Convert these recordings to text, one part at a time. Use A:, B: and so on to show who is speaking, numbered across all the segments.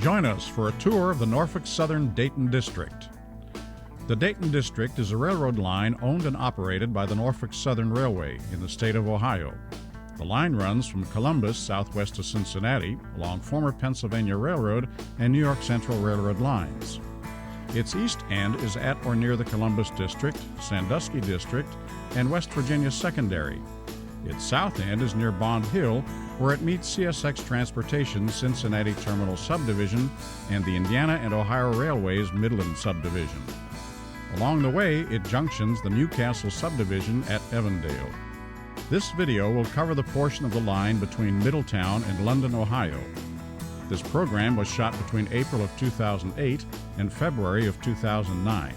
A: Join us for a tour of the Norfolk-Southern Dayton District. The Dayton District is a railroad line owned and operated by the Norfolk-Southern Railway in the state of Ohio. The line runs from Columbus southwest of Cincinnati along former Pennsylvania Railroad and New York Central Railroad lines. Its east end is at or near the Columbus District, Sandusky District, and West Virginia Secondary. Its south end is near Bond Hill, where it meets CSX Transportation's Cincinnati Terminal Subdivision and the Indiana and Ohio Railway's Midland Subdivision. Along the way, it junctions the New Castle Subdivision at Evendale. This video will cover the portion of the line between Middletown and London, Ohio. This program was shot between April of 2008 and February of 2009.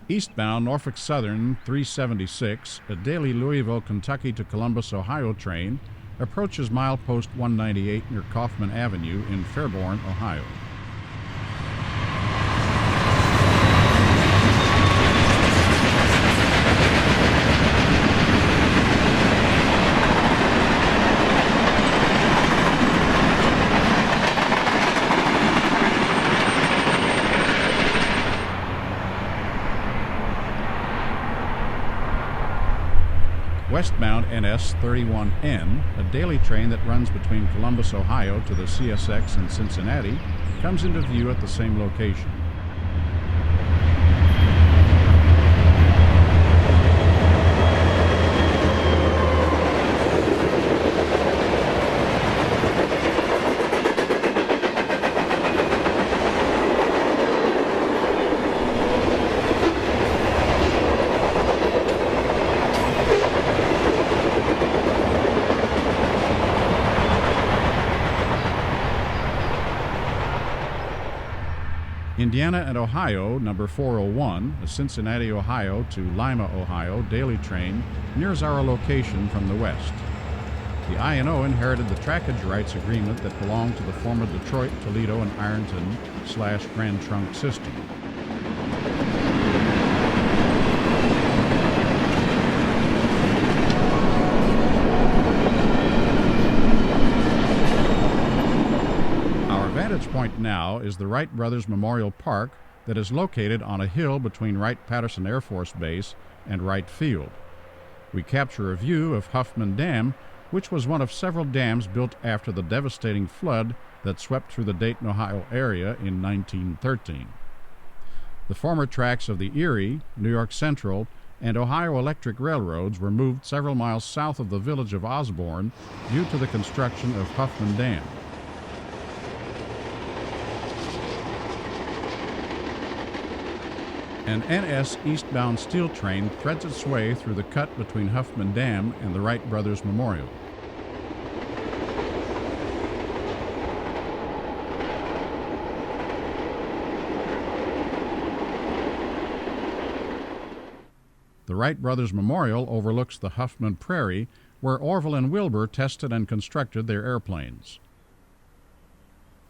A: Eastbound Norfolk Southern 376, a daily Louisville, Kentucky to Columbus, Ohio train, approaches milepost 198 near Kaufman Avenue in Fairborn, Ohio. Westbound NS 31N, a daily train that runs between Columbus, Ohio to the CSX in Cincinnati, comes into view at the same location. Indiana and Ohio, number 401, a Cincinnati, Ohio to Lima, Ohio daily train nears our location from the west. The I&O inherited the trackage rights agreement that belonged to the former Detroit, Toledo, and Ironton/Grand Trunk system. Vantage point now is the Wright Brothers Memorial Park that is located on a hill between Wright-Patterson Air Force Base and Wright Field. We capture a view of Huffman Dam, which was one of several dams built after the devastating flood that swept through the Dayton, Ohio area in 1913. The former tracks of the Erie, New York Central, and Ohio Electric Railroads were moved several miles south of the village of Osborne due to the construction of Huffman Dam. An NS eastbound steel train threads its way through the cut between Huffman Dam and the Wright Brothers Memorial. The Wright Brothers Memorial overlooks the Huffman Prairie, where Orville and Wilbur tested and constructed their airplanes.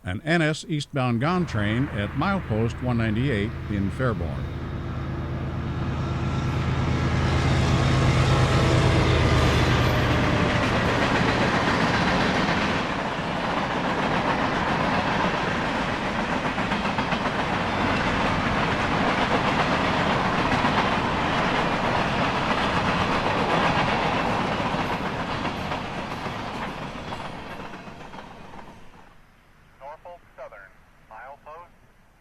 A: An NS eastbound GON train at milepost 198 in Fairborn.
B: Norfolk-Southern, milepost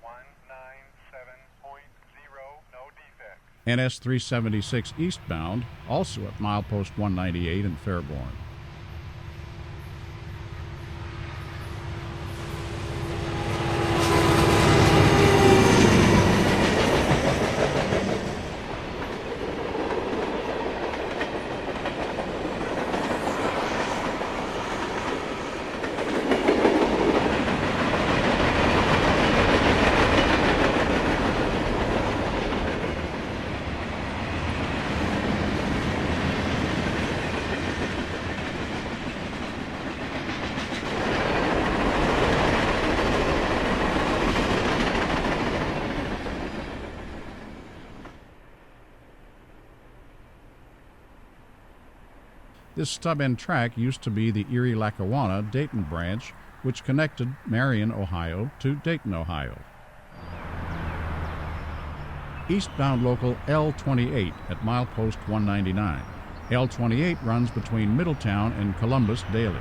B: 197.0, no defects.
A: NS 376 eastbound, also at milepost 198 in Fairborn. This stub-end track used to be the Erie-Lackawanna-Dayton branch, which connected Marion, Ohio to Dayton, Ohio. Eastbound local L28 at milepost 199. L28 runs between Middletown and Columbus daily.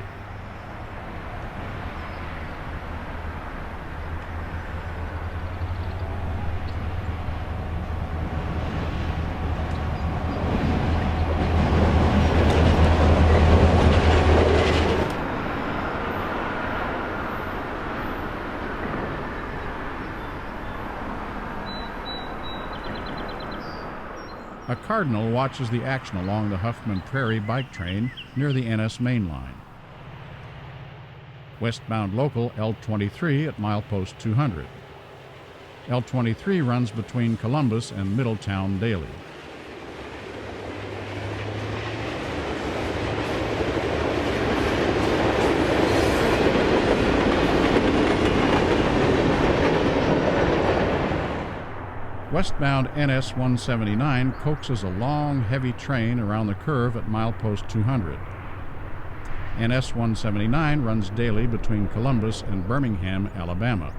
A: A cardinal watches the action along the Huffman Prairie bike train near the NS main line. Westbound local L23 at milepost 200. L23 runs between Columbus and Middletown daily. Westbound NS 179 coaxes a long, heavy train around the curve at milepost 200. NS 179 runs daily between Columbus and Birmingham, Alabama.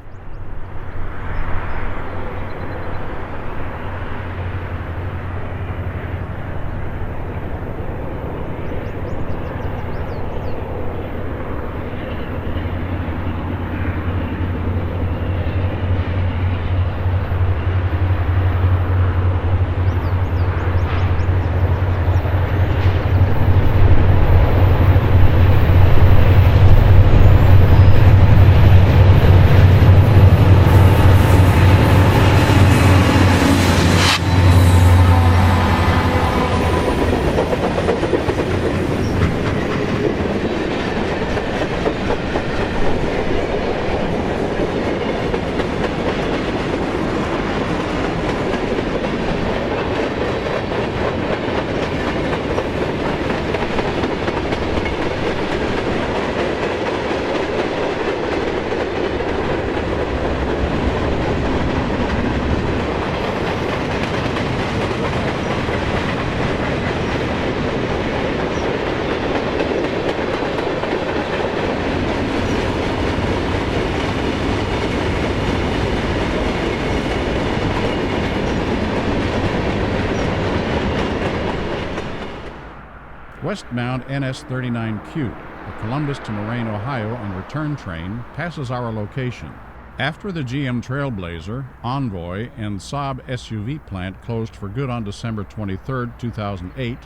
A: Westbound NS 39Q, a Columbus to Moraine, Ohio and return train, passes our location. After the GM Trailblazer, Envoy, and Saab SUV plant closed for good on December 23, 2008,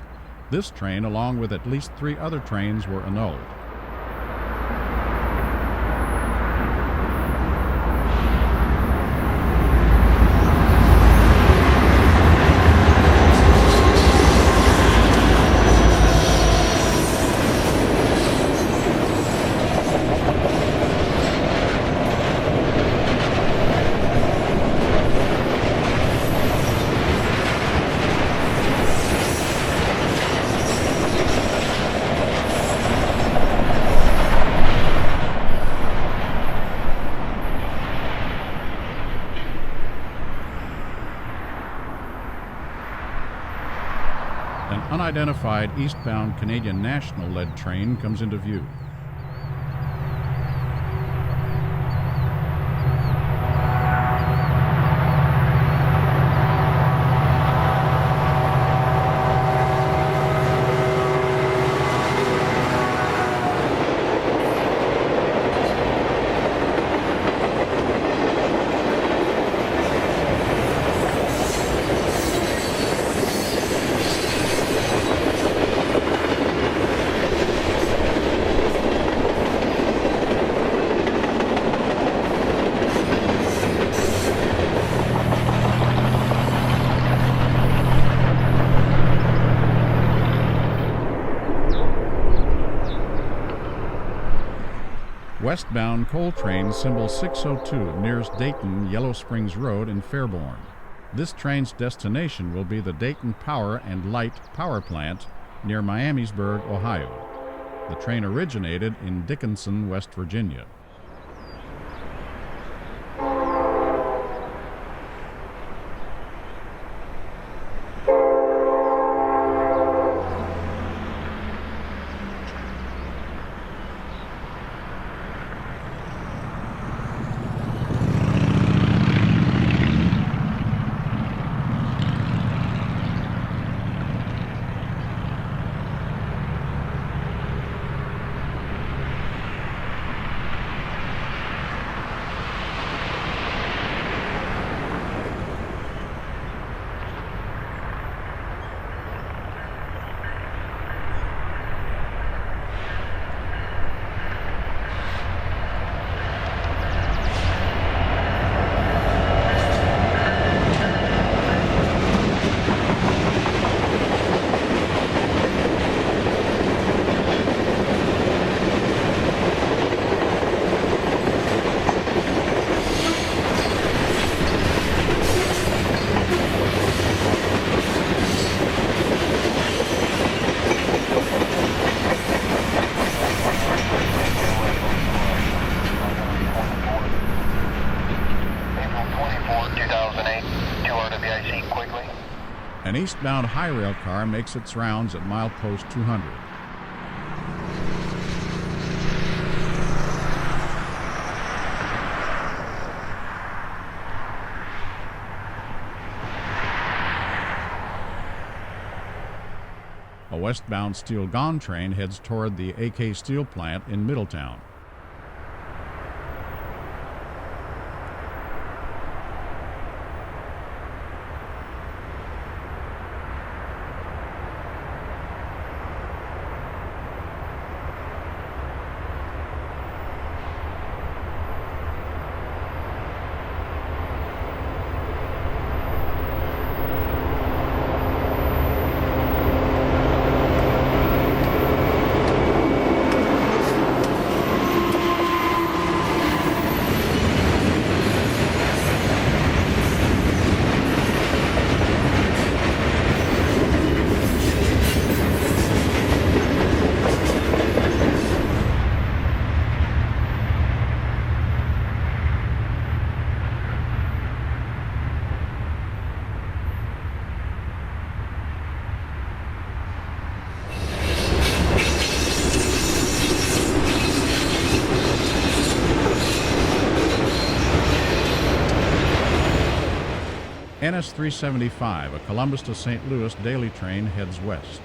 A: this train, along with at least 3 other trains, were annulled. An unidentified eastbound Canadian National lead train comes into view. Westbound coal train symbol 602 nears Dayton Yellow Springs Road in Fairborn. This train's destination will be the Dayton Power and Light Power Plant near Miamisburg, Ohio. The train originated in Dickinson, West Virginia. An eastbound high rail car makes its rounds at milepost 200. A westbound steel gone train heads toward the AK Steel plant in Middletown. NS 375, a Columbus to St. Louis daily train, heads west.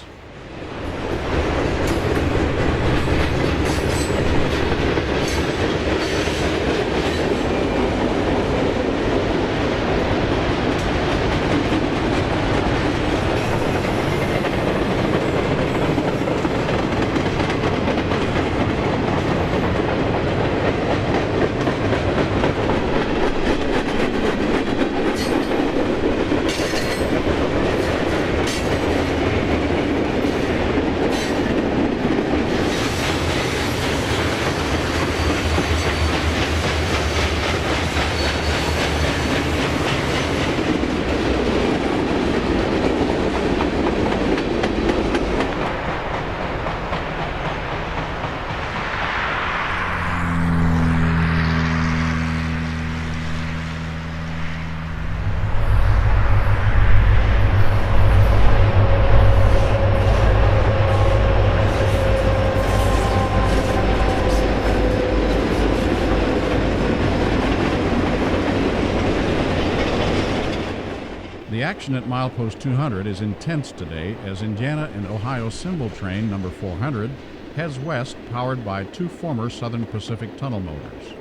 A: The action at milepost 200 is intense today as Indiana and Ohio Symbol Train number 400 heads west, powered by two former Southern Pacific tunnel motors.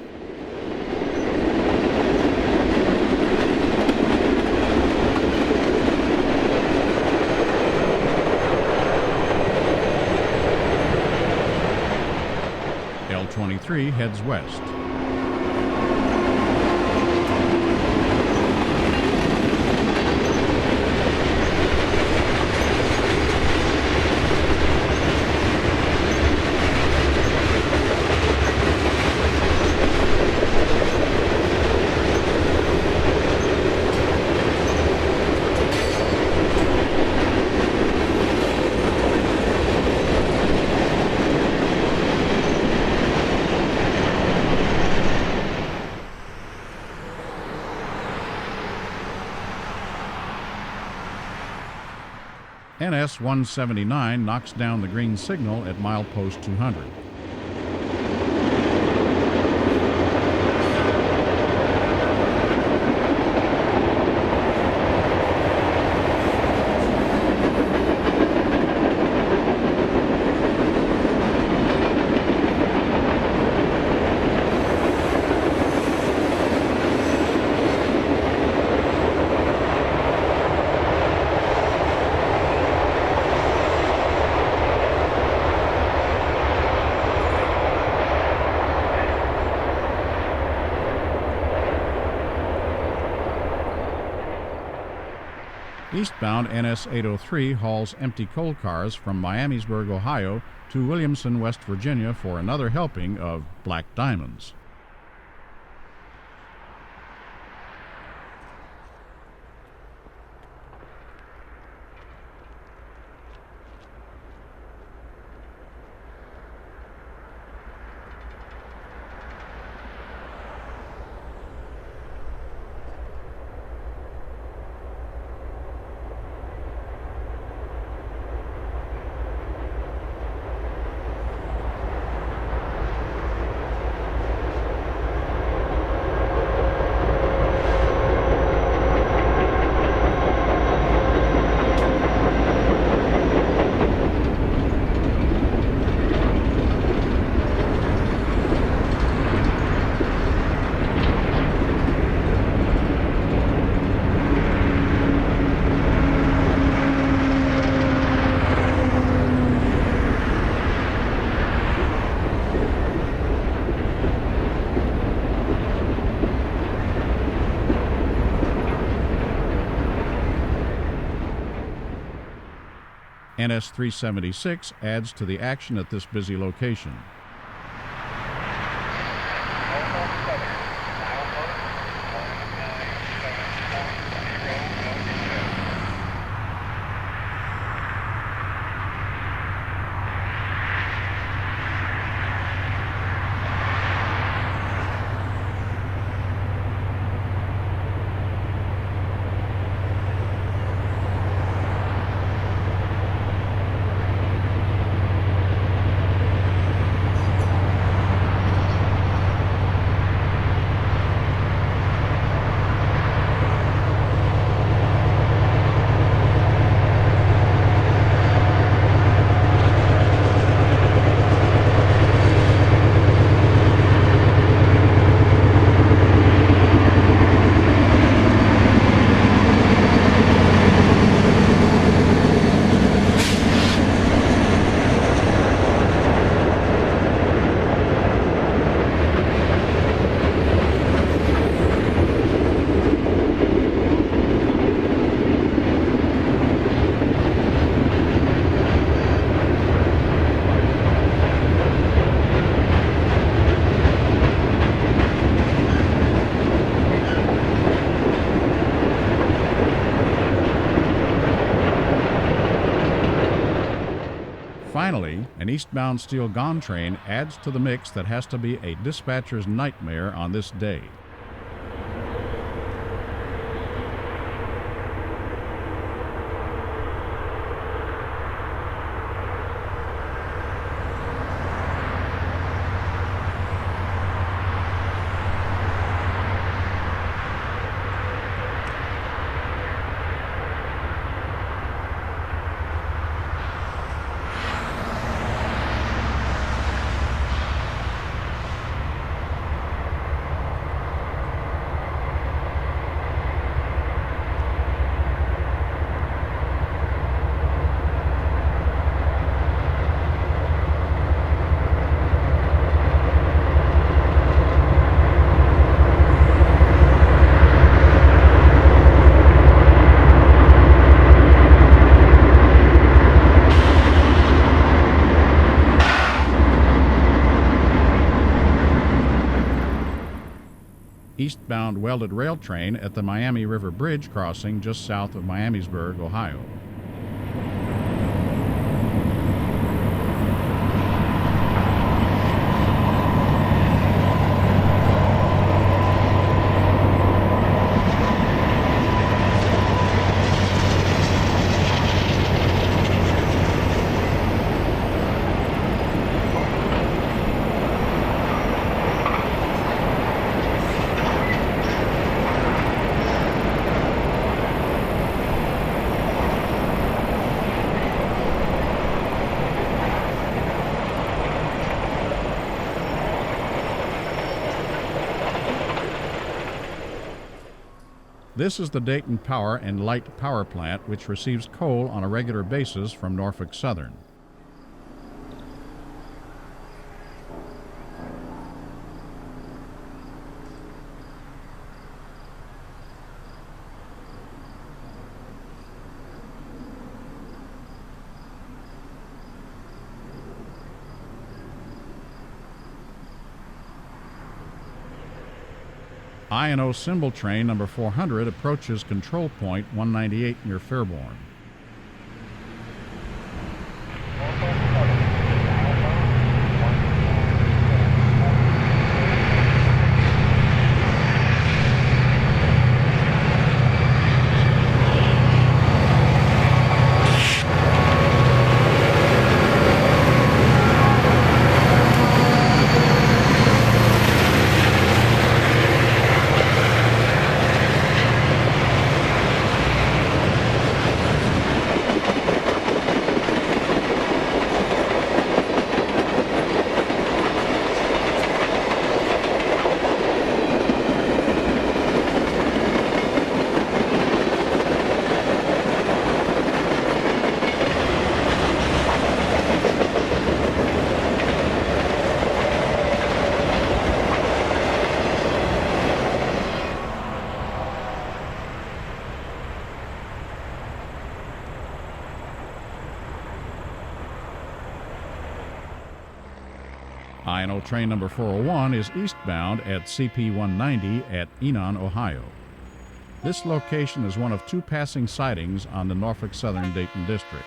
A: L23 heads west. NS 179 knocks down the green signal at milepost 200. Eastbound NS 803 hauls empty coal cars from Miamisburg, Ohio to Williamson, West Virginia for another helping of black diamonds. NS 376 adds to the action at this busy location.
B: Norfolk-Southern, milepost 197.0, no defects.
A: Finally, an eastbound steel gone train adds to the mix that has to be a dispatcher's nightmare on this day. Eastbound welded rail train at the Miami River Bridge crossing just south of Miamisburg, Ohio. This is the Dayton Power and Light Power Plant, which receives coal on a regular basis from Norfolk Southern. I&O symbol train number 400 approaches control point 198 near Fairborn. Final train number 401 is eastbound at CP 190 at Enon, Ohio. This location is one of 2 passing sidings on the Norfolk-Southern Dayton District.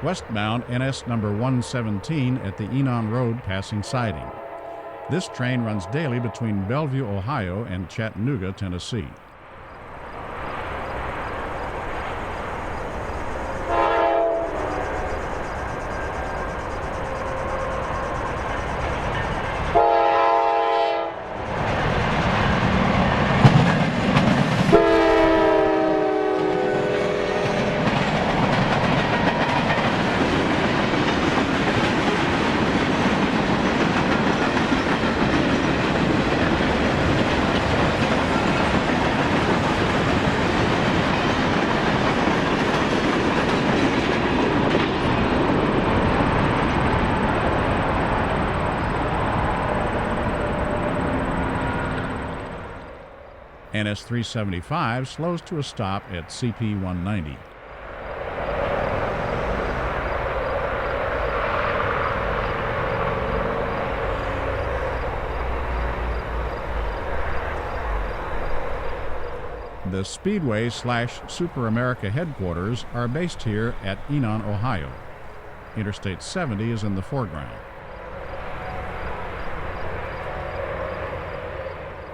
A: Westbound NS number 117 at the Enon Road passing siding. This train runs daily between Bellevue, Ohio and Chattanooga, Tennessee. NS 375 slows to a stop at CP 190. The Speedway/Super America headquarters are based here at Enon, Ohio. Interstate 70 is in the foreground.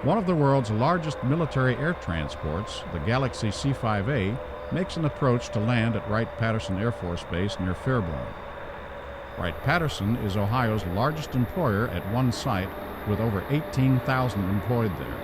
A: One of the world's largest military air transports, the Galaxy C-5A, makes an approach to land at Wright-Patterson Air Force Base near Fairborn. Wright-Patterson is Ohio's largest employer at one site, with over 18,000 employed there.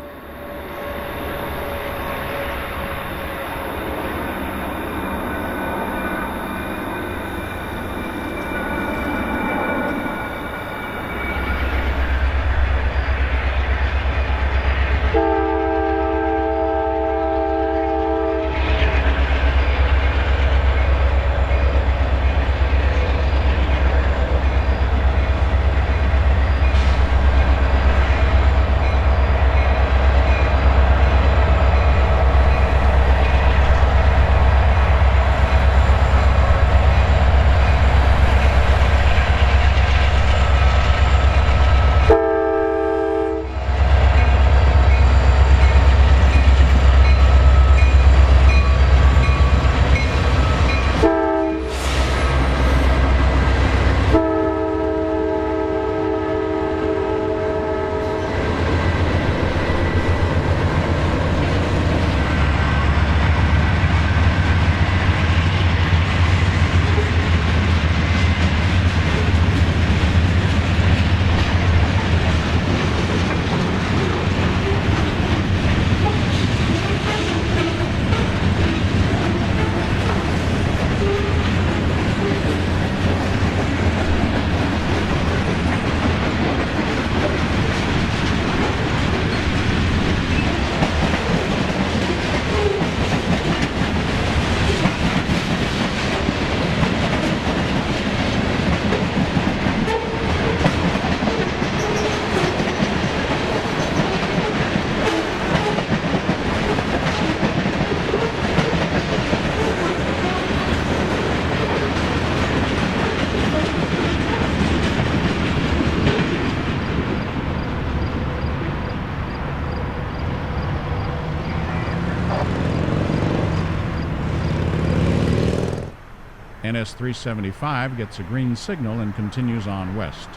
A: NS 375 gets a green signal and continues on west.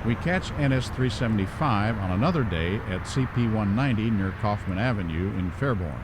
A: We catch NS 375 on another day at CP 190 near Kaufman Avenue in Fairborn.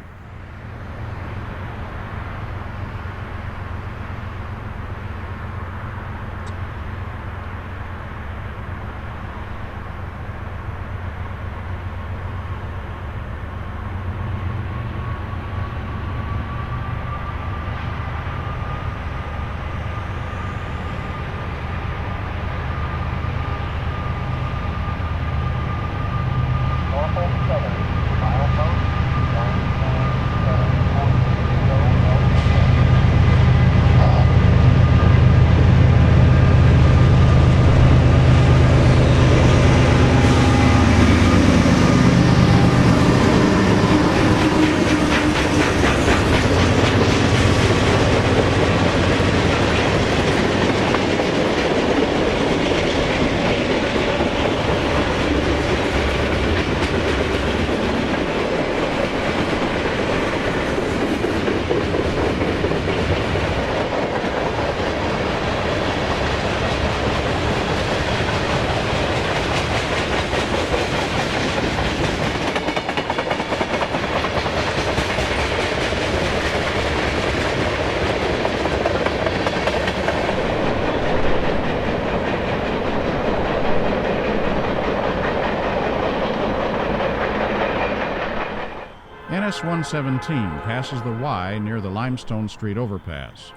A: NS 117 passes the Y near the Limestone Street overpass.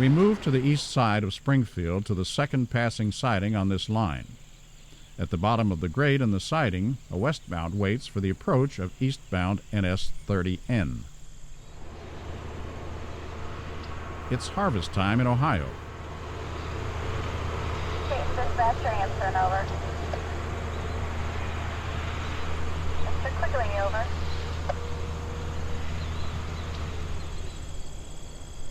A: We move to the east side of Springfield to the second passing siding on this line. At the bottom of the grade in the siding, a westbound waits for the approach of eastbound NS 30N. It's harvest time in Ohio.
C: Dispatch transferring over. Mr. Quickling over.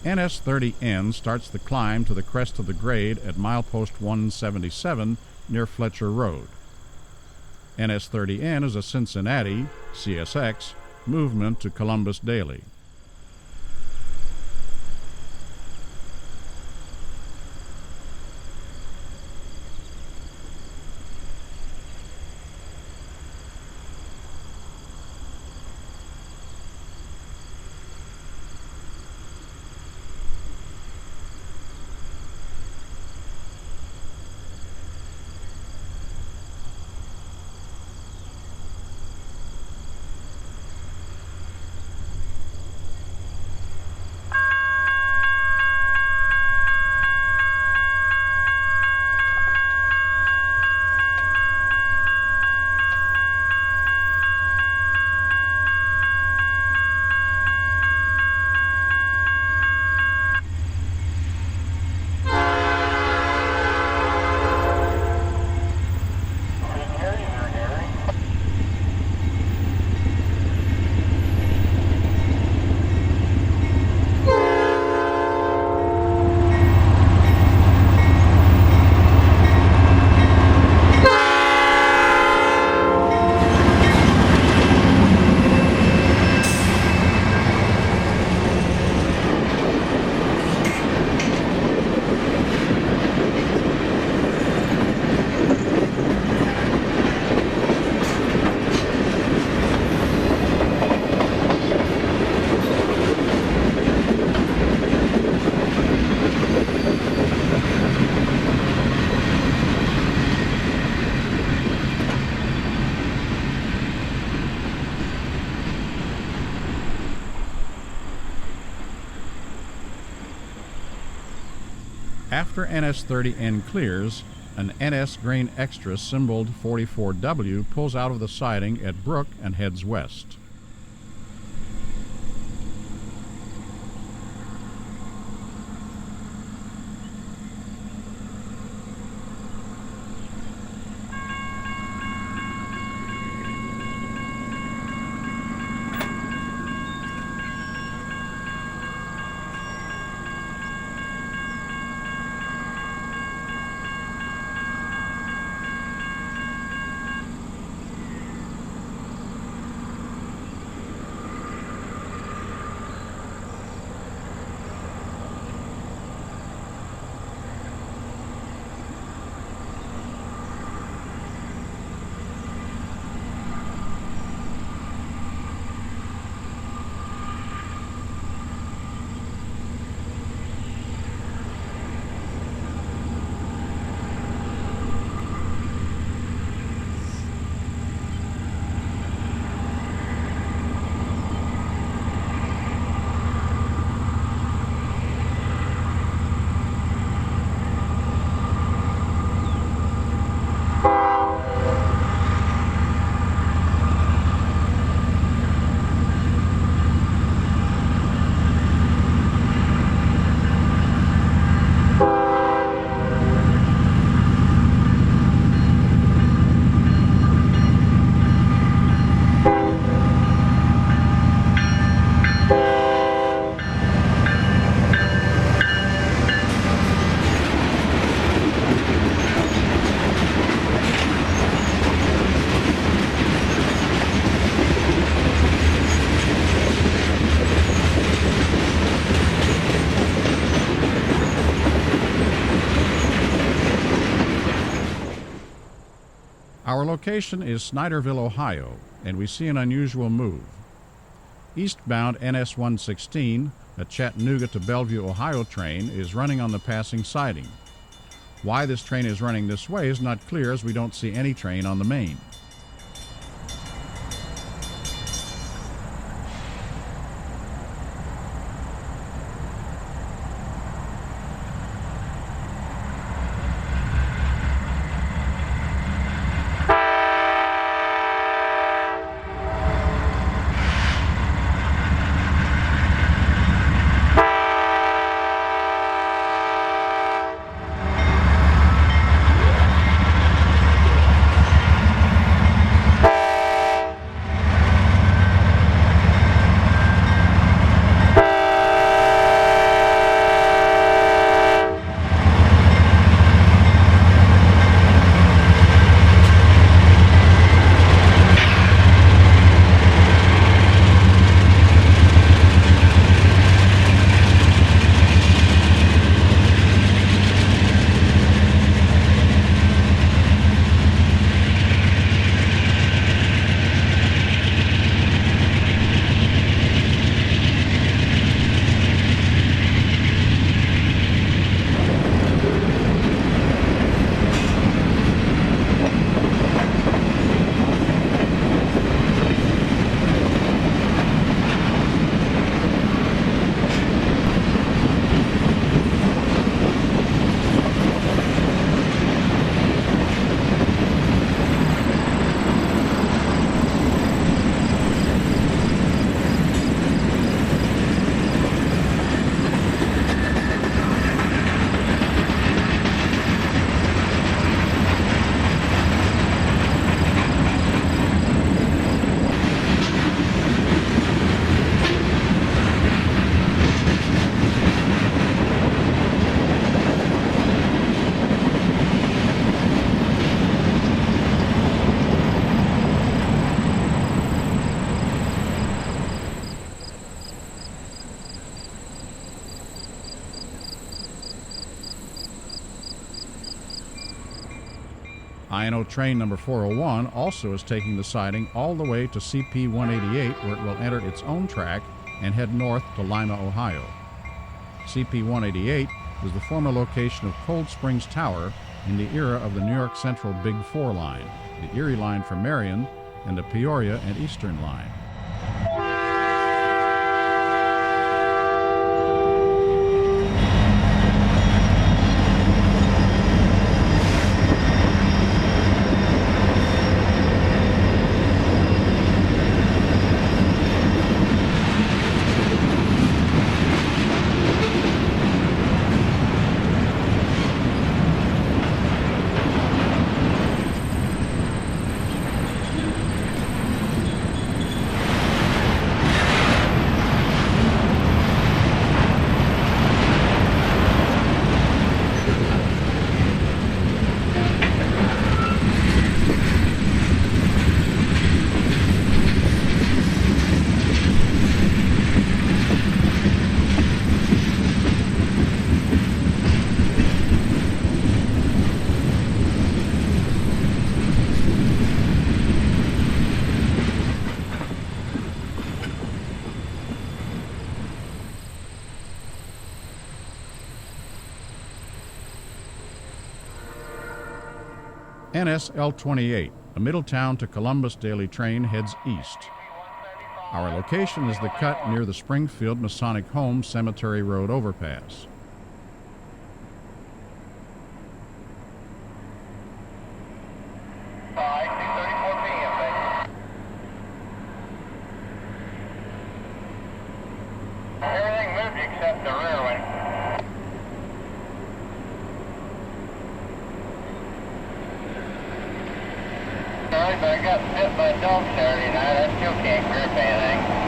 A: NS 30N starts the climb to the crest of the grade at milepost 177 near Fletcher Road. NS 30N is a Cincinnati, CSX, movement to Columbus daily. After NS 30N clears, an NS Grain Extra symboled 44W pulls out of the siding at Brook and heads west. Our location is Snyderville, Ohio, and we see an unusual move. Eastbound NS 116, a Chattanooga to Bellevue, Ohio train, is running on the passing siding. Why this train is running this way is not clear, as we don't see any train on the main. INO train number 401 also is taking the siding all the way to CP 188, where it will enter its own track and head north to Lima, Ohio. CP 188 is the former location of Cold Springs Tower in the era of the New York Central Big Four line, the Erie line from Marion, and the Peoria and Eastern line. NS L28, a Middletown to Columbus daily train, heads east. Our location is the cut near the Springfield Masonic Home Cemetery Road overpass.
B: Everything moved except the rear one. Sorry, but I got bit by a dog Saturday night. I still can't grip anything.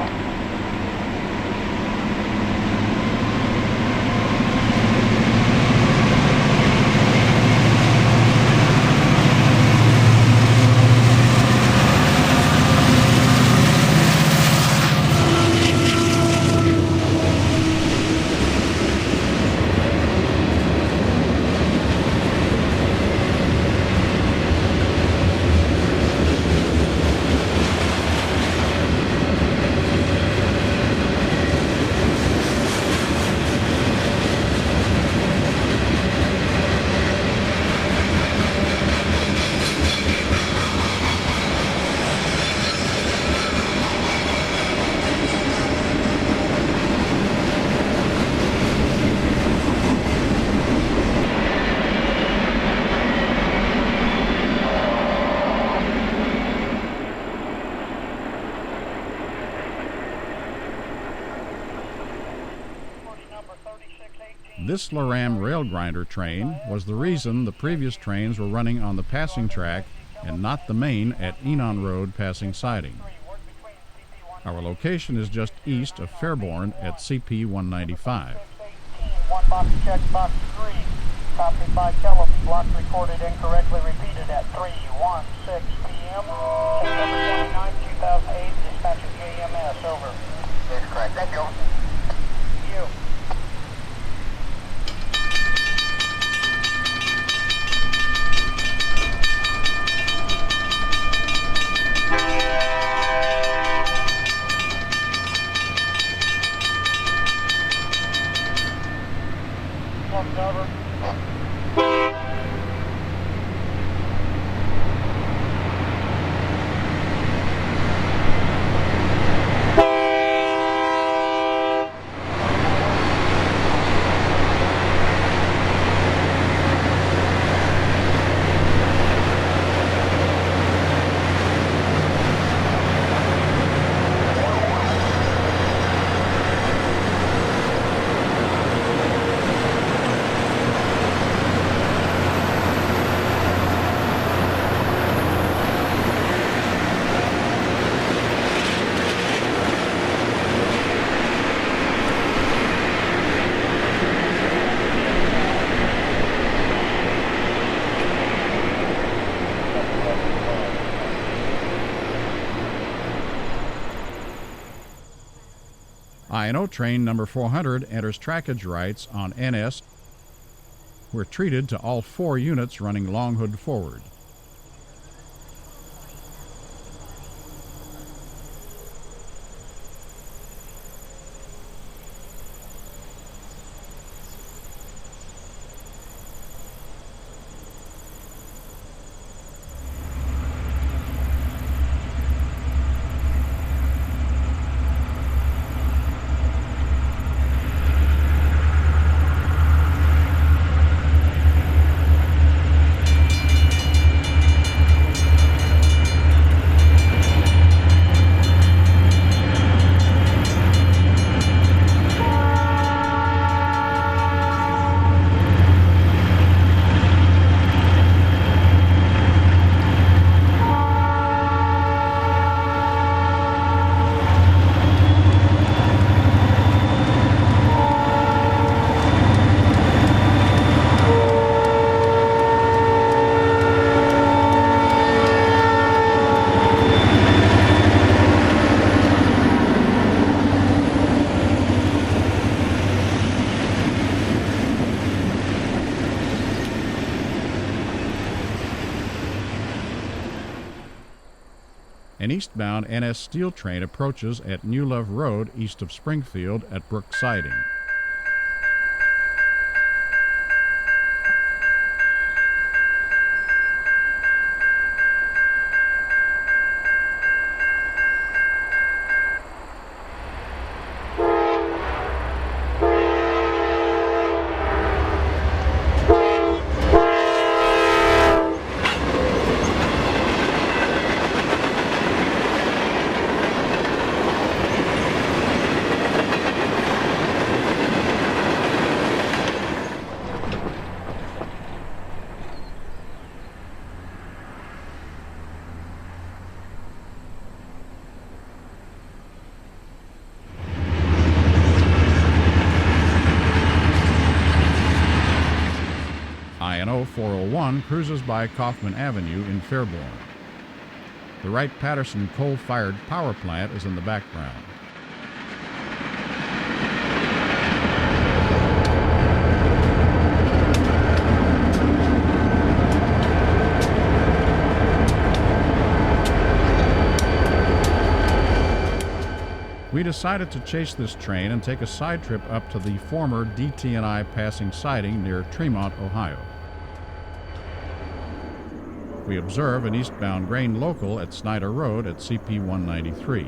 A: This Laram rail grinder train was the reason the previous trains were running on the passing track and not the main at Enon Road passing siding. Our location is just east of Fairborn at CP 195.
D: One box check, box 3. Copied by telephone. Block recorded incorrectly repeated at 3:16 p.m. September 29, 2008. Dispatcher JMS, over.
B: That's correct. Thank you.
D: You. Cover.
A: I&O train number 400 enters trackage rights on NS. We're treated to all 4 units running long hood forward. An eastbound NS steel train approaches at New Love Road east of Springfield at Brook Siding. I&O 401 cruises by Kaufman Avenue in Fairborn. The Wright-Patterson coal-fired power plant is in the background. We decided to chase this train and take a side trip up to the former DT&I passing siding near Tremont, Ohio. We observe an eastbound grain local at Snyder Road at CP 193.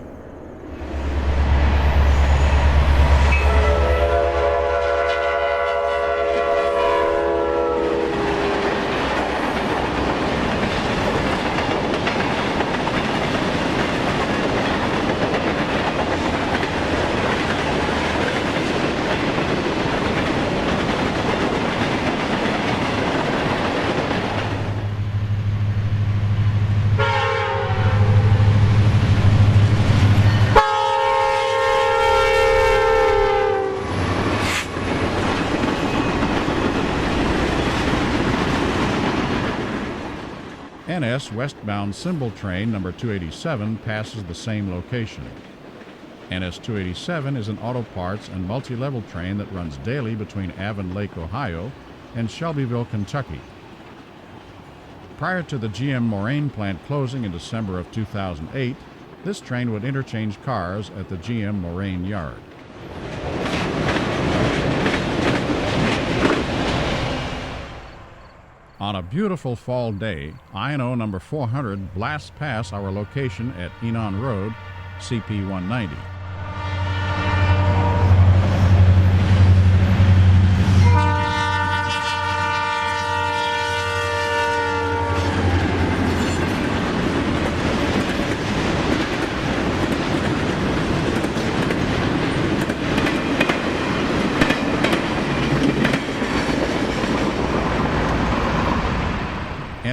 A: NS westbound symbol train number 287 passes the same location. NS 287 is an auto parts and multi-level train that runs daily between Avon Lake, Ohio and Shelbyville, Kentucky. Prior to the GM Moraine plant closing in December of 2008, this train would interchange cars at the GM Moraine yard. On a beautiful fall day, I&O number 400 blasts past our location at Enon Road, CP 190.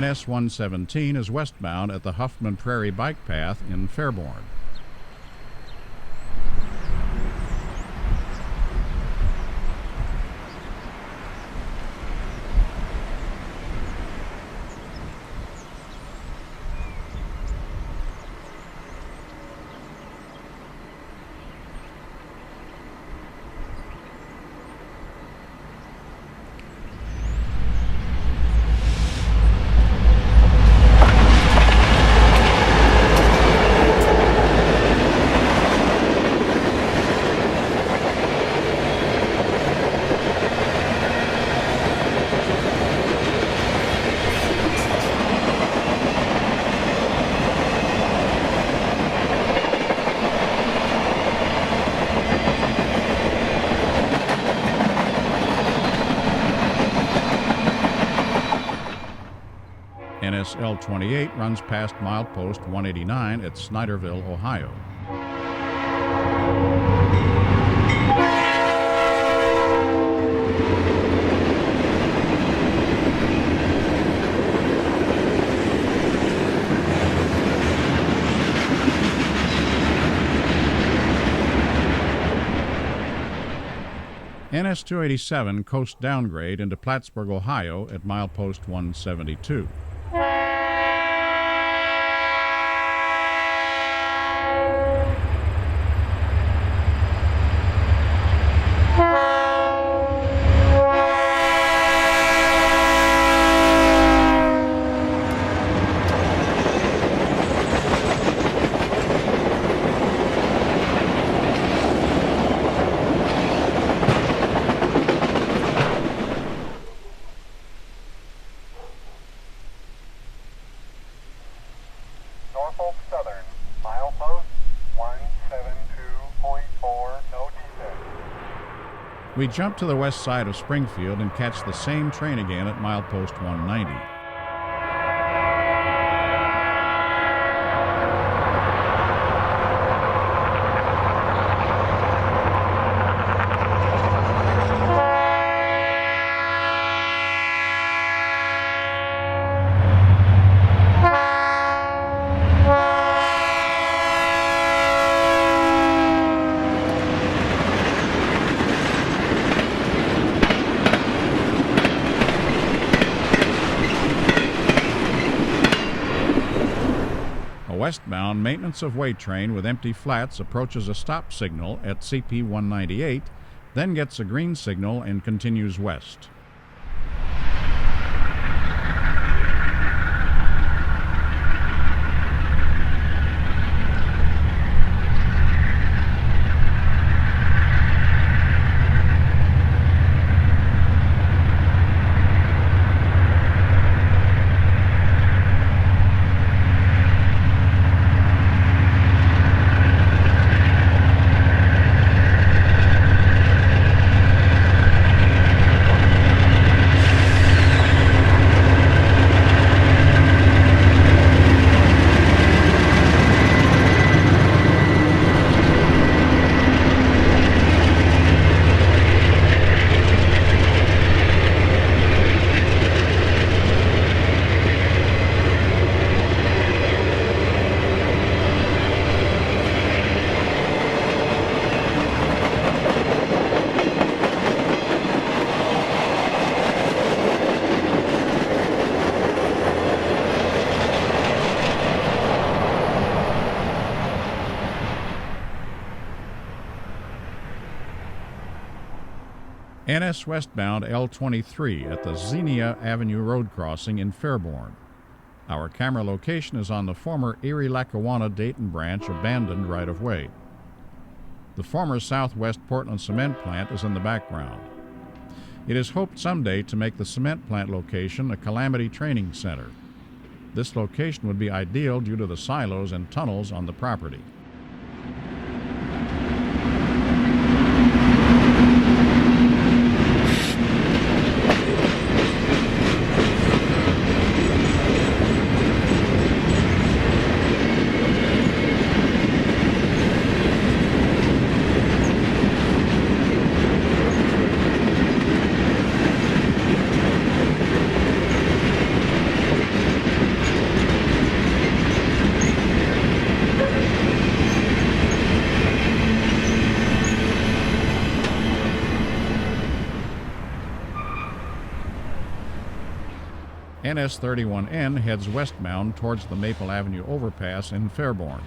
A: NS 117 is westbound at the Huffman Prairie Bike Path in Fairborn. NS L28 runs past milepost 189 at Snyderville, Ohio. NS 287 coasts downgrade into Plattsburgh, Ohio at milepost 172.
E: Norfolk-Southern, milepost 172.4, no defect.
A: We jump to the west side of Springfield and catch the same train again at milepost 190. Westbound maintenance of way train with empty flats approaches a stop signal at CP 198, then gets a green signal and continues west. NS westbound L23 at the Xenia Avenue Road crossing in Fairborn. Our camera location is on the former Erie-Lackawanna Dayton branch abandoned right-of-way. The former Southwest Portland cement plant is in the background. It is hoped someday to make the cement plant location a calamity training center. This location would be ideal due to the silos and tunnels on the property. NS 31N heads westbound towards the Maple Avenue overpass in Fairborn.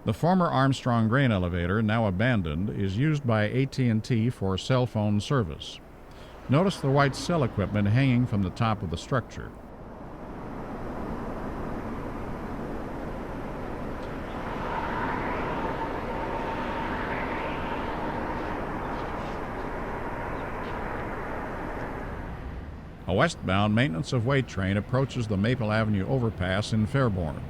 A: The former Armstrong grain elevator, now abandoned, is used by AT&T for cell phone service. Notice the white cell equipment hanging from the top of the structure. A westbound maintenance of way train approaches the Maple Avenue overpass in Fairborn.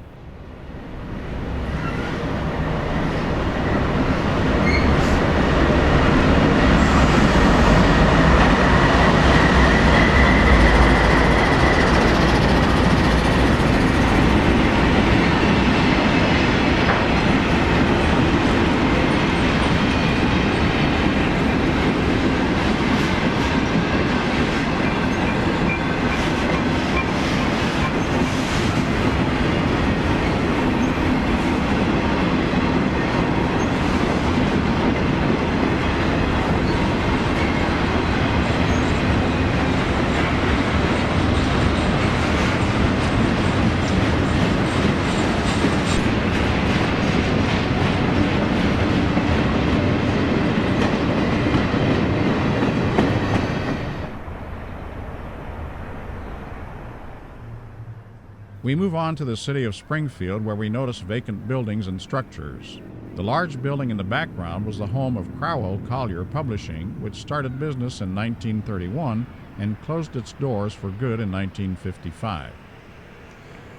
A: We move on to the city of Springfield, where we notice vacant buildings and structures. The large building in the background was the home of Crowell Collier Publishing, which started business in 1931 and closed its doors for good in 1955.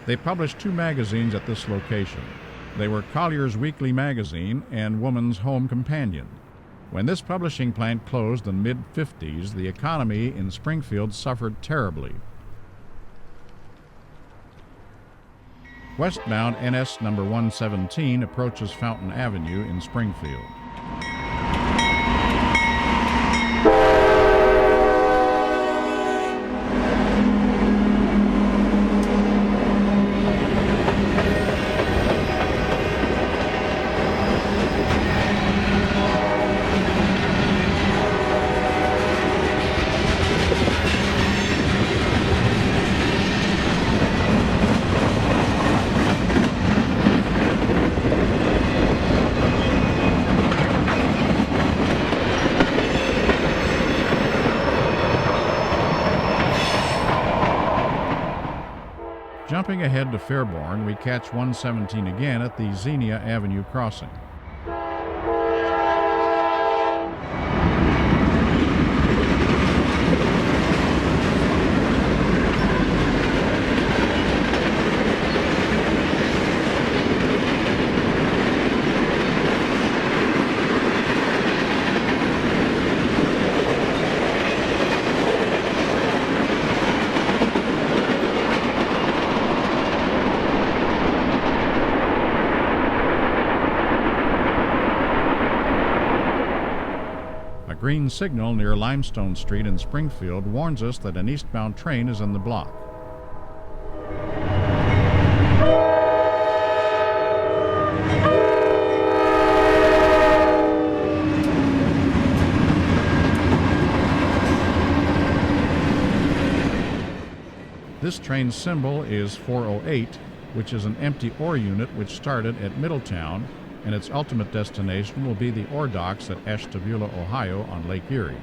A: They published 2 magazines at this location. They were Collier's Weekly Magazine and Woman's Home Companion. When this publishing plant closed in the mid-50s, the economy in Springfield suffered terribly. Westbound NS number 117 approaches Fountain Avenue in Springfield. Jumping ahead to Fairborn, we catch 117 again at the Xenia Avenue crossing. A green signal near Limestone Street in Springfield warns us that an eastbound train is in the block. This train's symbol is 408, which is an empty ore unit which started at Middletown, and its ultimate destination will be the ore docks at Ashtabula, Ohio on Lake Erie.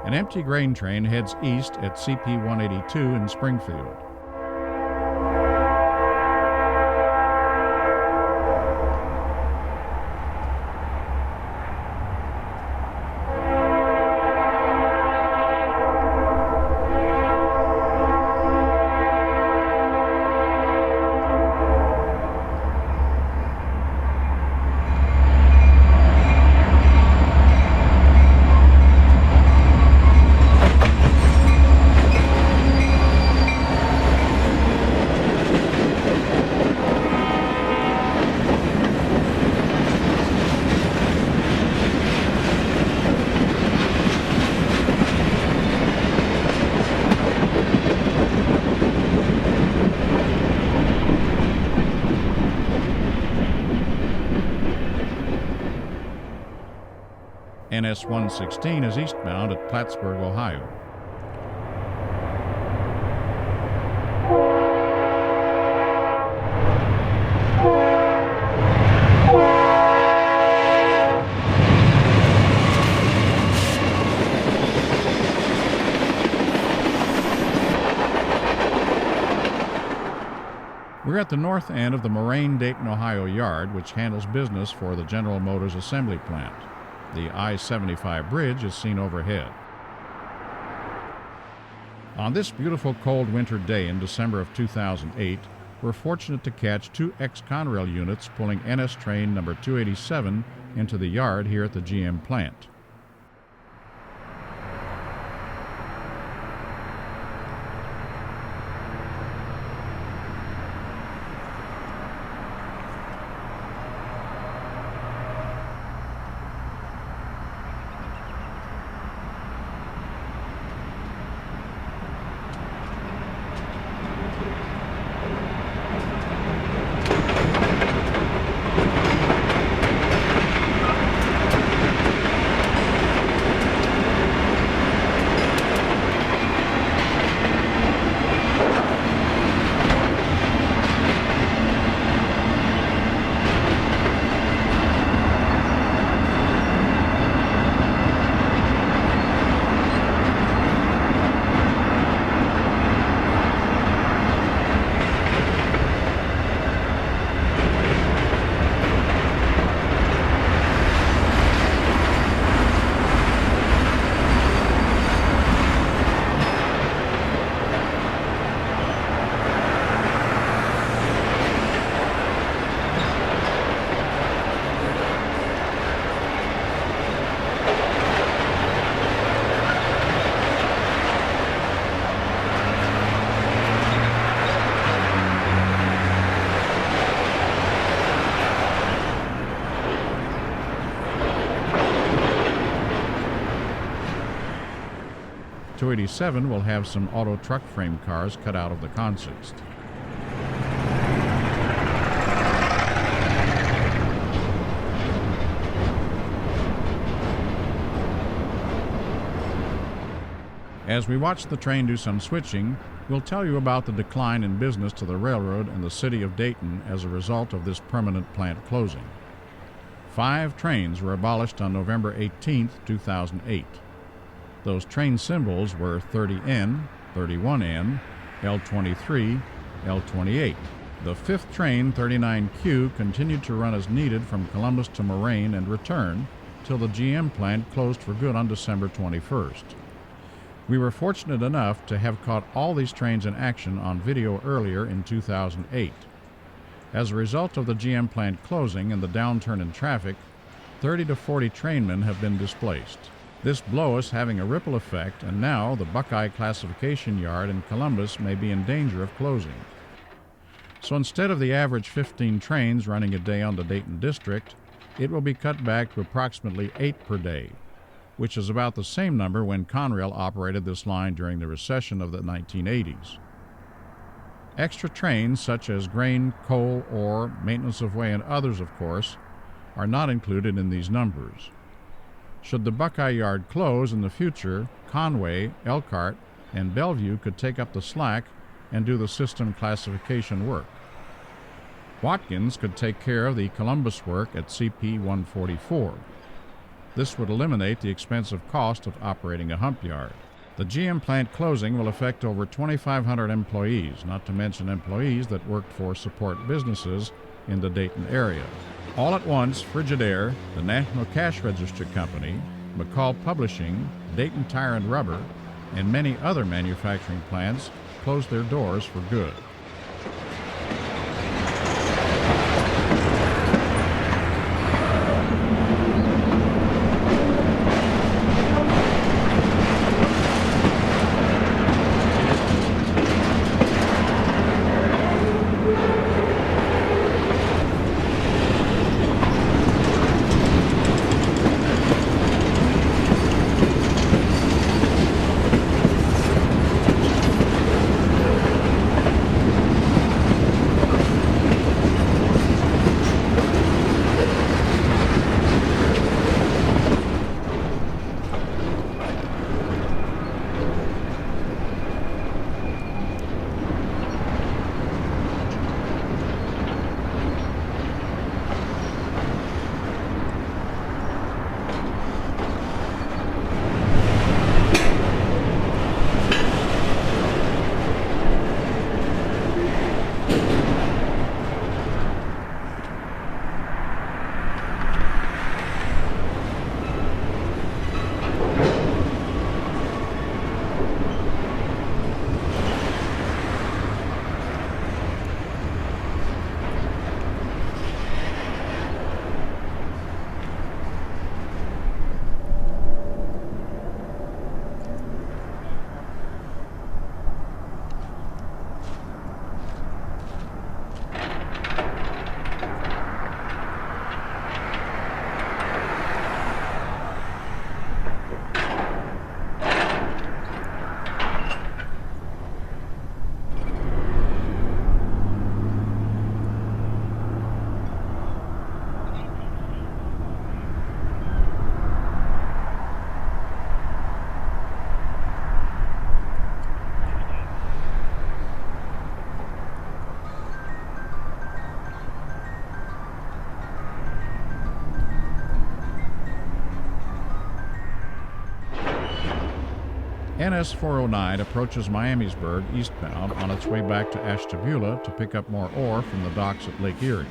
A: An empty grain train heads east at CP 182 in Springfield. NS 116 is eastbound at Plattsburgh, Ohio. We're at the north end of the Moraine, Dayton, Ohio yard, which handles business for the General Motors assembly plant. The I-75 bridge is seen overhead. On this beautiful cold winter day in December of 2008, we're fortunate to catch two ex-Conrail units pulling NS train number 287 into the yard here at the GM plant. 287 will have some auto truck frame cars cut out of the consist. As we watch the train do some switching, we'll tell you about the decline in business to the railroad and the city of Dayton as a result of this permanent plant closing. 5 trains were abolished on November 18, 2008. Those train symbols were 30N, 31N, L23, L28. The 5th train, 39Q, continued to run as needed from Columbus to Moraine and return till the GM plant closed for good on December 21st. We were fortunate enough to have caught all these trains in action on video earlier in 2008. As a result of the GM plant closing and the downturn in traffic, 30 to 40 trainmen have been displaced. This blow is having a ripple effect, and now the Buckeye Classification Yard in Columbus may be in danger of closing. So instead of the average 15 trains running a day on the Dayton District, it will be cut back to approximately 8 per day, which is about the same number when Conrail operated this line during the recession of the 1980s. Extra trains such as grain, coal, ore, maintenance of way, and others, of course, are not included in these numbers. Should the Buckeye Yard close in the future, Conway, Elkhart, and Bellevue could take up the slack and do the system classification work. Watkins could take care of the Columbus work at CP 144. This would eliminate the expensive cost of operating a hump yard. The GM plant closing will affect over 2,500 employees, not to mention employees that worked for support businesses in the Dayton area. All at once, Frigidaire, the National Cash Register Company, McCall Publishing, Dayton Tire and Rubber, and many other manufacturing plants closed their doors for good. NS 409 approaches Miamisburg eastbound on its way back to Ashtabula to pick up more ore from the docks at Lake Erie.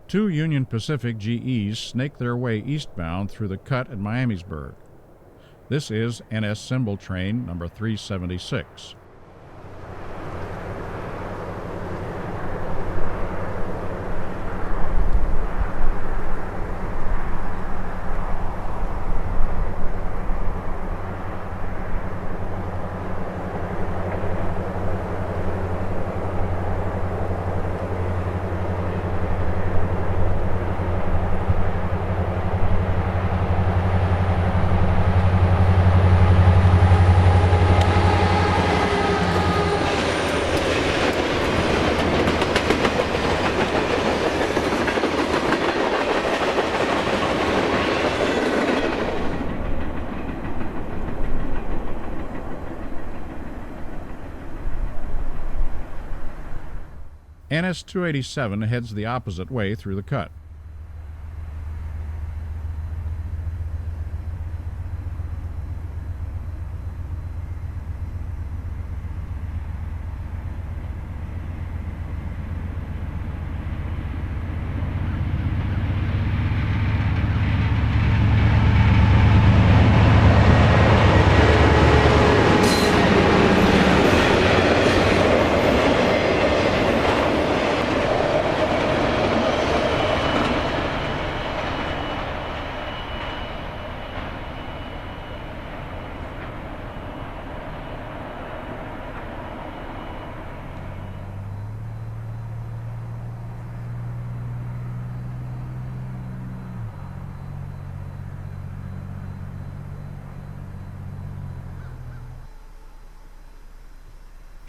A: Two Union Pacific GEs snake their way eastbound through the cut at Miamisburg. This is NS symbol train number 376. NS 287 heads the opposite way through the cut.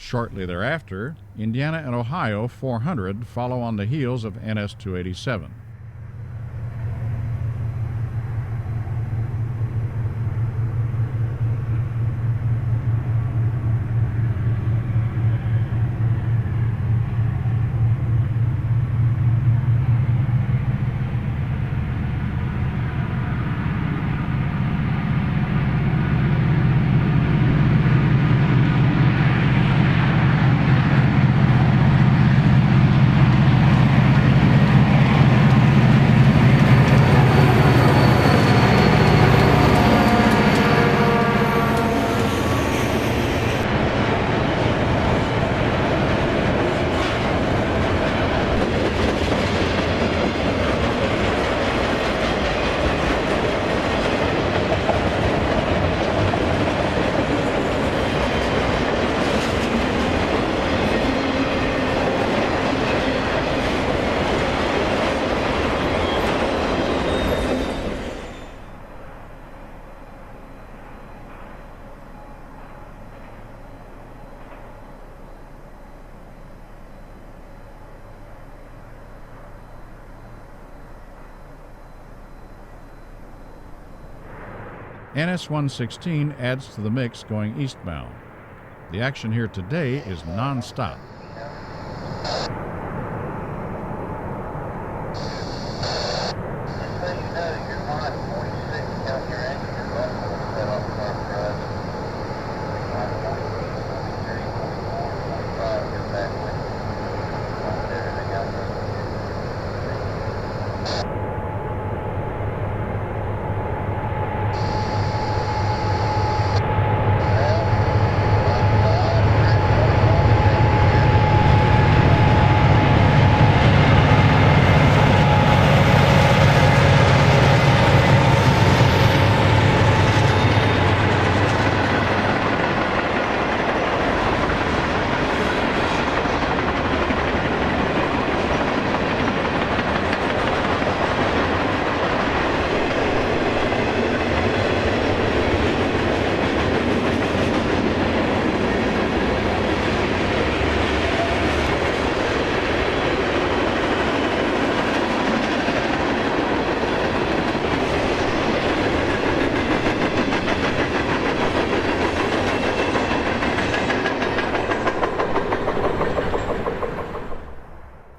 A: Shortly thereafter, Indiana and Ohio 400 follow on the heels of NS 287. NS 116 adds to the mix going eastbound. The action here today is non-stop.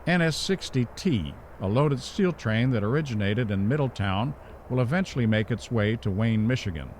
A: NS-60T, a loaded steel train that originated in Middletown, will eventually make its way to Wayne, Michigan.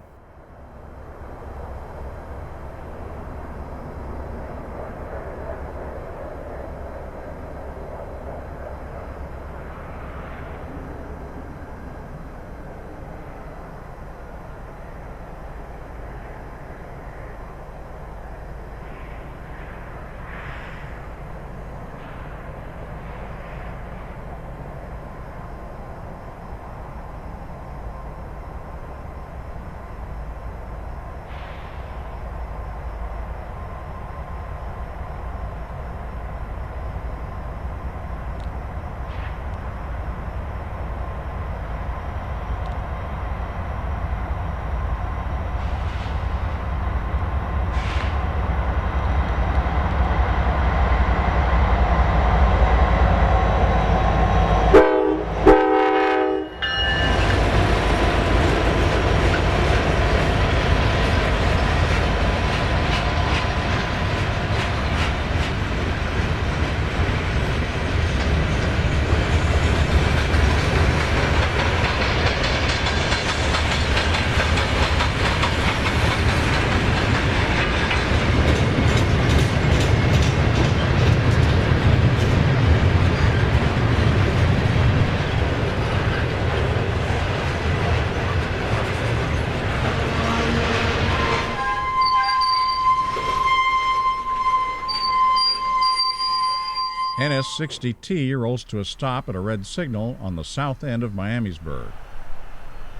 A: NS 60T rolls to a stop at a red signal on the south end of Miamisburg.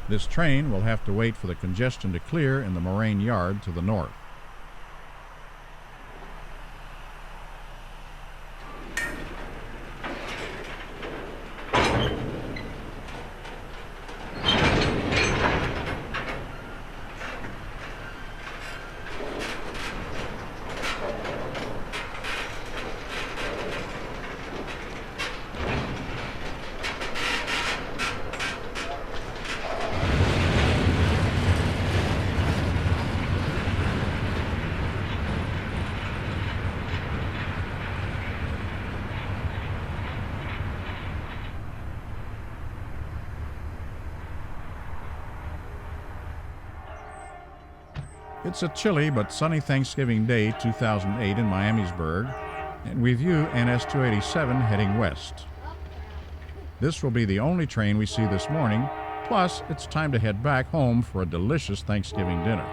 A: This train will have to wait for the congestion to clear in the Moraine yard to the north. It's a chilly but sunny Thanksgiving Day 2008 in Miamisburg, and we view NS 287 heading west. This will be the only train we see this morning, plus it's time to head back home for a delicious Thanksgiving dinner.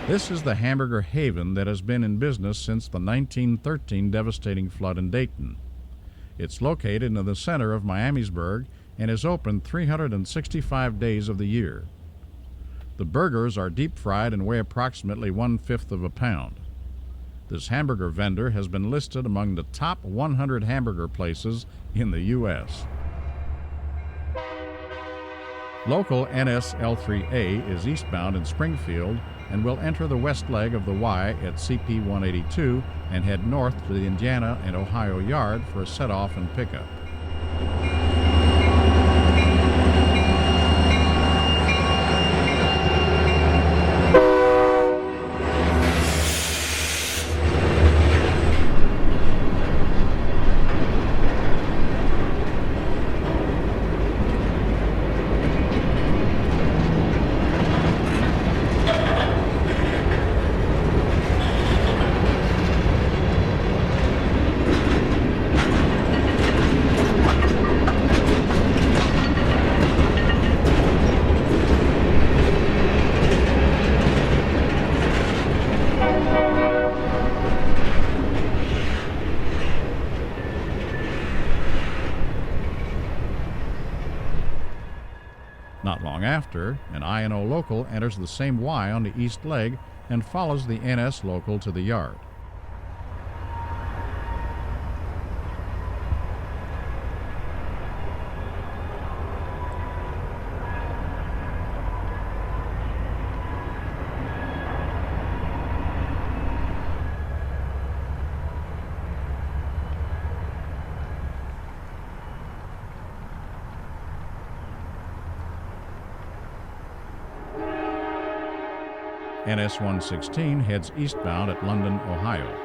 A: This is the hamburger haven that has been in business since the 1913 devastating flood in Dayton. It's located in the center of Miamisburg and is open 365 days of the year. The burgers are deep fried and weigh approximately 1/5 of a pound. This hamburger vendor has been listed among the top 100 hamburger places in the U.S. Local NS L3A is eastbound in Springfield and will enter the west leg of the Y at CP 182 and head north to the Indiana and Ohio yard for a set-off and pickup. Not long after, an I&O local enters the same Y on the east leg and follows the NS local to the yard. NS 116 heads eastbound at London, Ohio.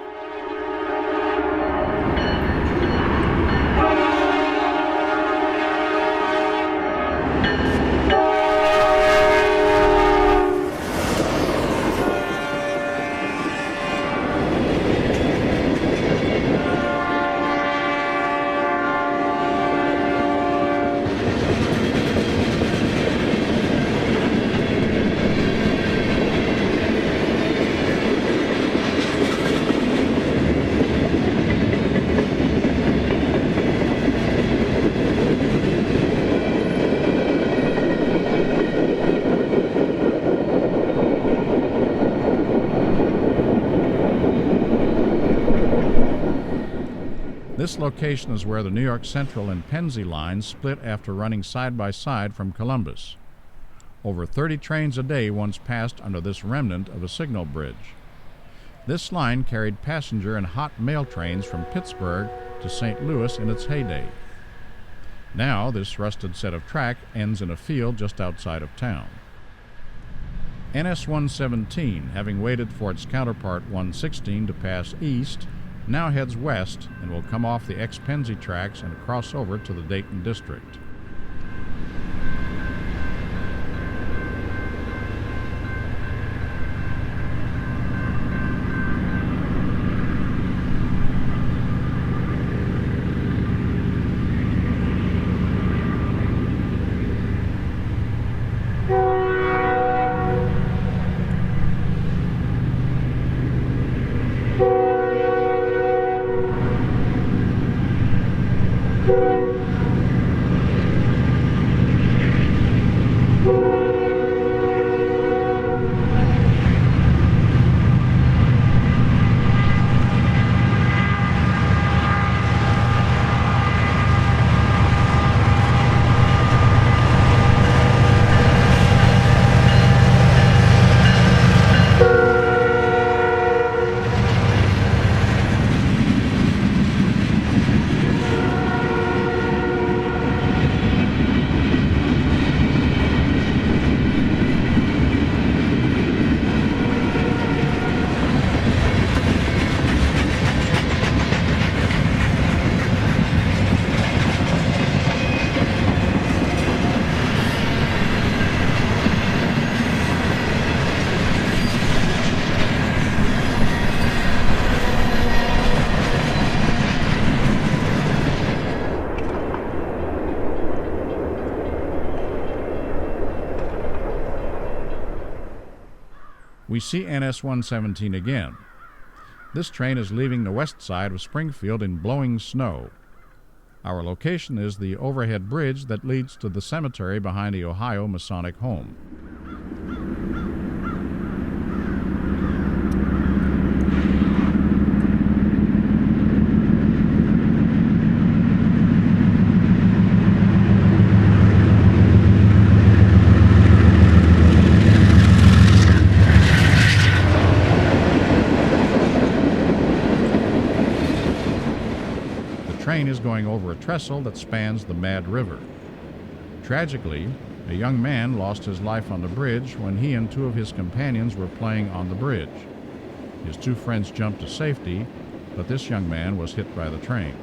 A: This location is where the New York Central and Pennsy lines split after running side by side from Columbus. Over 30 trains a day once passed under this remnant of a signal bridge. This line carried passenger and hot mail trains from Pittsburgh to St. Louis in its heyday. Now this rusted set of track ends in a field just outside of town. NS 117, having waited for its counterpart 116 to pass east, now heads west and will come off the X-Pennsy tracks and cross over to the Dayton District. We see NS 117 again. This train is leaving the west side of Springfield in blowing snow. Our location is the overhead bridge that leads to the cemetery behind the Ohio Masonic home. The train is going over a trestle that spans the Mad River. Tragically, a young man lost his life on the bridge when he and two of his companions were playing on the bridge. His two friends jumped to safety, but this young man was hit by the train.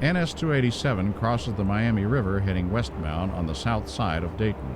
A: NS 287 crosses the Miami River heading westbound on the south side of Dayton.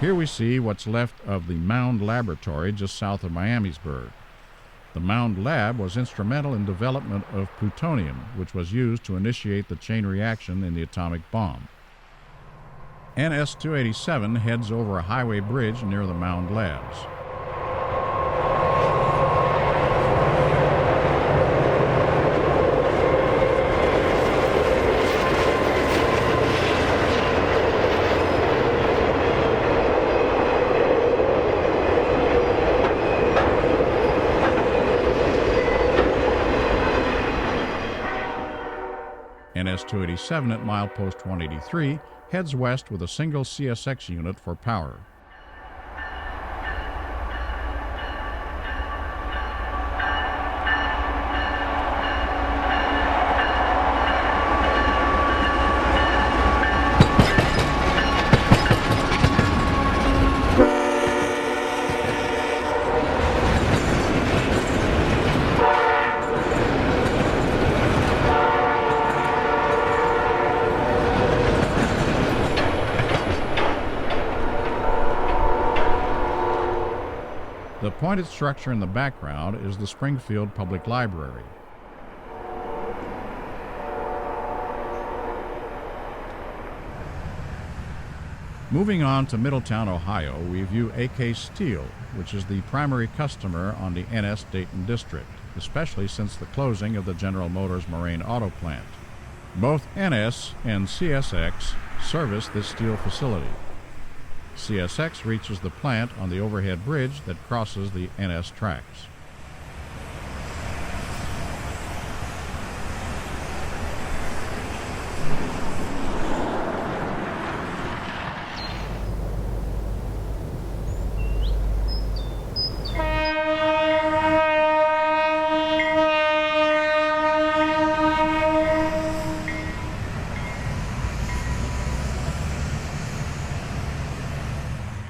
A: Here we see what's left of the Mound Laboratory just south of Miamisburg. The Mound Lab was instrumental in development of plutonium, which was used to initiate the chain reaction in the atomic bomb. NS 287 heads over a highway bridge near the Mound Labs. NS 287 at milepost 183 heads west with a single CSX unit for power. pointed structure in the background is the Springfield Public Library. Moving on to Middletown, Ohio, we view AK Steel, which is the primary customer on the NS Dayton District, especially since the closing of the General Motors Moraine auto plant. Both NS and CSX service this steel facility. CSX reaches the plant on the overhead bridge that crosses the NS tracks.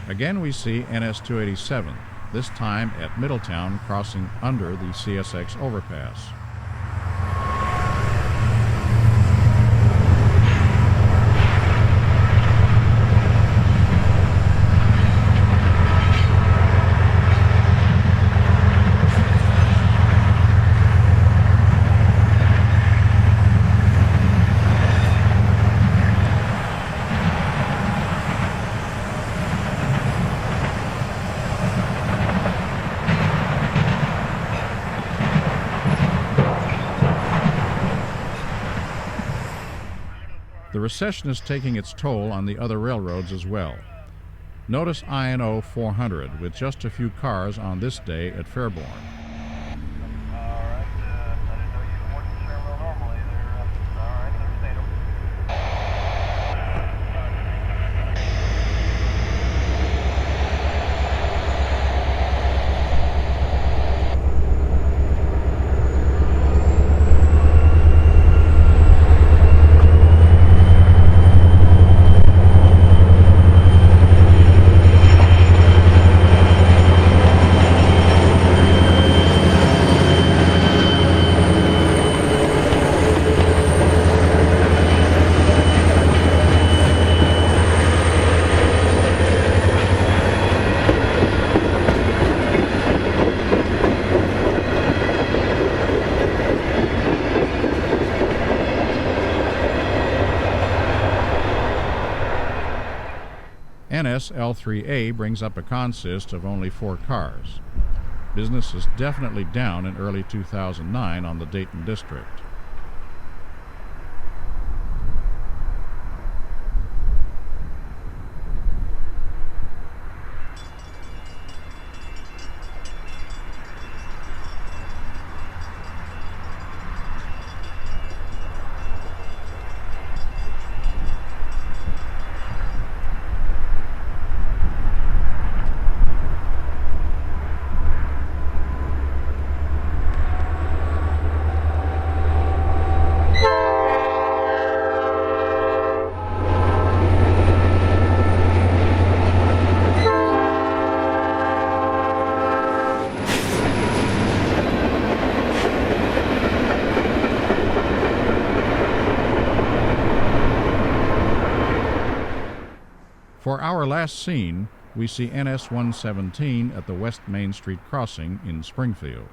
A: Again we see NS 287, this time at Middletown crossing under the CSX overpass. The recession is taking its toll on the other railroads as well. Notice INO 400 with just a few cars on this day at Fairborn. NS L3A brings up a consist of only 4 cars. Business is definitely down in early 2009 on the Dayton District. For our last scene, we see NS 117 at the West Main Street crossing in Springfield.